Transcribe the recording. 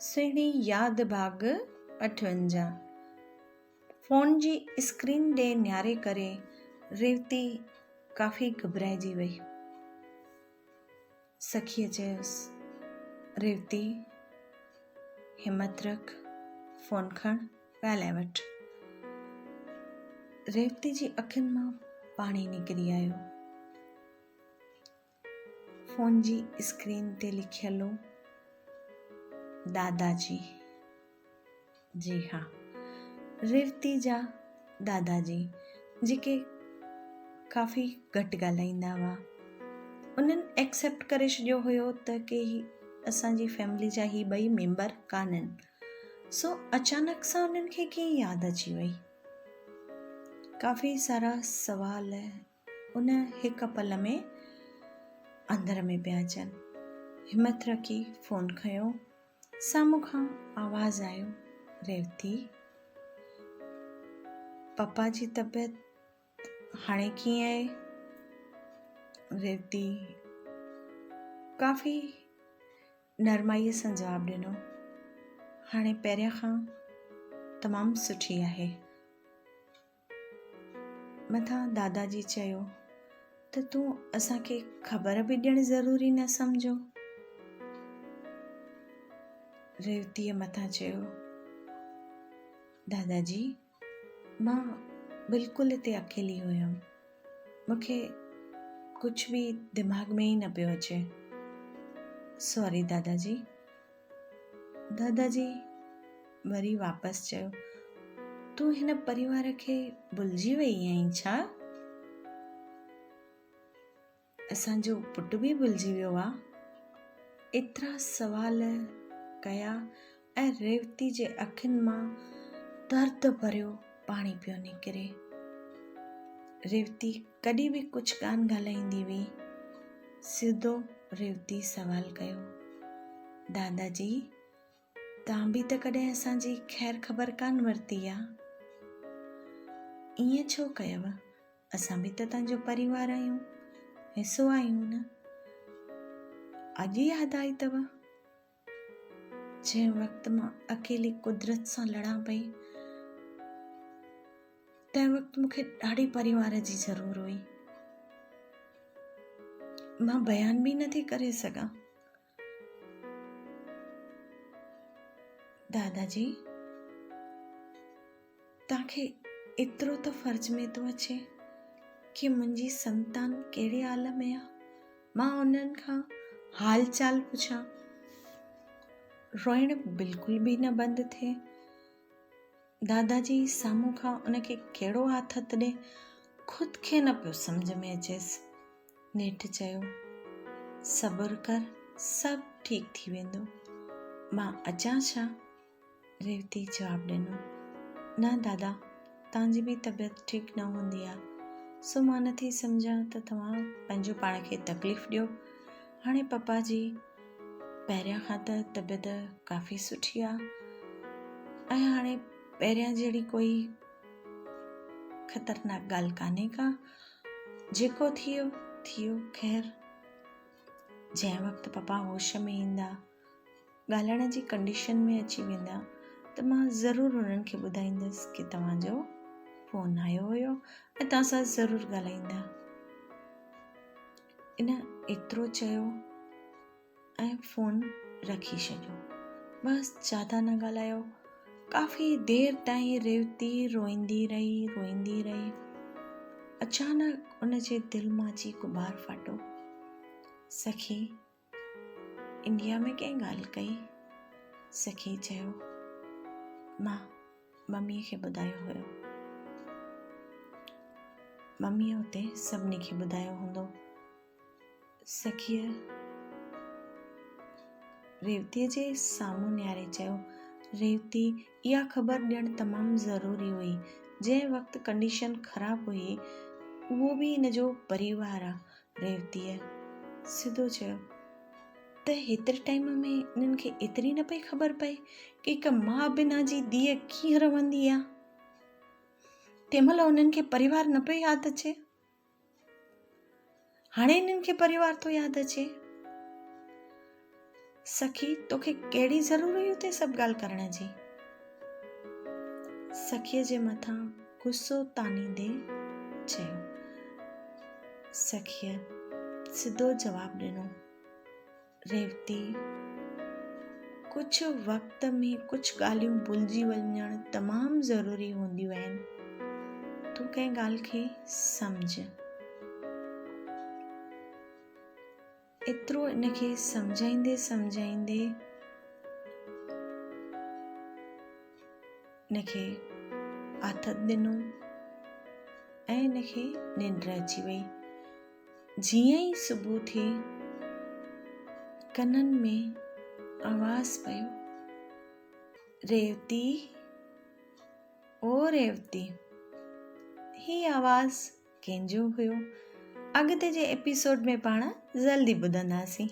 सुहिणी यादि भाग 58। फ़ोन जी स्क्रीन ॾे निहारे करे रेवती काफ़ी घबराइजी वई। सखीअ चयोसि, रेवती हिमत रख, फ़ोन खण, ॻाल्हाए वठि। रेवती जी अखियुनि मां पाणी निकिरी आयो। फ़ोन जी स्क्रीन ते लिखियलु हो, दादाजी। जी हाँ, रेवती जा दादाजी, जेके काफ़ी घटि ॻाल्हाईंदा हुआ। उन्हनि एक्सेप्ट करे छॾियो हुयो त की असांजी फैमिली जा ही ॿई मेंबर कान्हनि। सो अचानक सां उन्हनि खे कीअं यादि अची वई। काफ़ी सारा सवाल उन हिक पल में अंदर में पिया अचनि। हिमत रखी फ़ोन खयो। साम्हूं खां आवाज़ आयो, रेवती, पप्पा जी तबीयत हाणे कीअं आहे? रेवती काफ़ी नरमाईअ सां जवाबु ॾिनो, हाणे पहिरियां खां तमामु सुठी आहे। मथां दादाजी चयो त तूं असांखे ख़बर बि ॾियणु ज़रूरी न सम्झो। रेवतीअ मथां चयो, दादाजी, मां बिल्कुलु हिते अकेली हुयमि। मूंखे कुझु बि दिमाग़ में ई न पियो अचे। सॉरी दादाजी। दादाजी वरी वापसि चयो, तूं हिन परिवार खे भुलिजी वई आहीं छा? असांजो पुटु बि भुलिजी वियो आहे? एतिरा सवाल कया ऐं रेवती जे अखियुनि मां दर्द भरियो पाणी पियो निकिरे। रेवती कॾहिं बि कुझु कान ॻाल्हाईंदी हुई। सिधो रेवती सवाल कयो, दादाजी, तव्हां बि त कॾहिं असांजी ख़ैर ख़बर कान वरिती आहे। ईअं छो कयव? असां बि त तव्हांजो परिवार आहियूं, हिसो आहियूं न। अॼु यादि आई अथव? जंहिं वक़्तु मां अकेली कुदरत सां लड़ां पई, तंहिं वक़्तु मूंखे ॾाढी परिवार जी ज़रूरत हुई। मां बयान बि नथी करे सघां। दादाजी, तव्हांखे एतिरो त फ़र्ज़ में थो अचे कि मुंहिंजी संतान कहिड़े हाल में आहे, मां उन्हनि खां हाल चाल पुछां। रोइण बिल्कुलु बि न बंदि थिए। दादाजी साम्हूं खां उनखे कहिड़ो आथत ॾे, ख़ुदि खे न पियो सम्झ में अचेसि। नेठि चयो, सब्र कर, सभु ठीकु थी वेंदो। मां अचां छा? रेवती जवाबु ॾिनो, न दादा, तव्हांजी बि तबीयत ठीकु न हूंदी आहे, सो मां नथी सम्झां त तव्हां पंहिंजो पाण खे तकलीफ़ ॾियो। हाणे पप्पा जी पहिरियां खां त तबीयत काफ़ी सुठी आहे ऐं हाणे पहिरियां जहिड़ी कोई ख़तरनाक ॻाल्हि कान्हे का। जेको थियो थियो, ख़ैर जंहिं वक़्तु पप्पा होश में ईंदा, ॻाल्हाइण जी कंडीशन में अची वेंदा, त मां ज़रूरु उन्हनि खे ॿुधाईंदसि कि तव्हांजो फ़ोन आयो हुयो ऐं तव्हां सां ज़रूरु ॻाल्हाईंदा। इन एतिरो चयो ऐं फ़ोन रखी छॾियो। बसि ज़्यादा न ॻाल्हायो। काफ़ी देर ताईं रेवती रोईंदी रही। अचानक उन जे दिलि मां चीक ॿाहिरि फाटो, सखी, इंडिया में कंहिं ॻाल्हि कई? सखी चयो, मां मम्मीअ खे ॿुधायो हुयो। मम्मीअ हुते सभिनी खे ॿुधायो हूंदो। सखीअ रेवतीअ जे साम्हूं निहारे चयो, रेवती, इहा ख़बर ॾियणु तमामु ज़रूरी हुई। जंहिं वक़्तु कंडीशन ख़राबु हुई, उहो बि हिन जो परिवार आहे। रेवतीअ सिधो चयो, त हेतिरे टाइम में इन्हनि खे एतिरी न पई ख़बर पए कि हिकु माउ बिना जी धीअ कीअं रहंदी आहे। तंहिं महिल उन्हनि खे परिवार न पियो यादि अचे। हाणे इन्हनि खे परिवार थो यादि अचे। सखी तोखे कहिड़ी ज़रूरत हुई उते सभु ॻाल्हि करण जी? सखीअ जे मथां गुस्सो तानींदे चयो। सखीअ सिधो जवाबु ॾिनो, रेवती, कुझु वक़्त में कुझु ॻाल्हियूं भुलिजी वञणु तमामु ज़रूरी हूंदियूं आहिनि। तूं कंहिं ॻाल्हि खे सम्झ। एतिरो इनखे सम्झाईंदे इनखे आथत ॾिनो ऐं इनखे निंड अची वई। जीअं ई सुबुह थी कननि में आवाज़ पियो, रेवती, ओ रेवती। ही आवाज़ कंहिंजो हुयो? अॻिते जे एपिसोड में पाण जल्दी ॿुधंदासीं।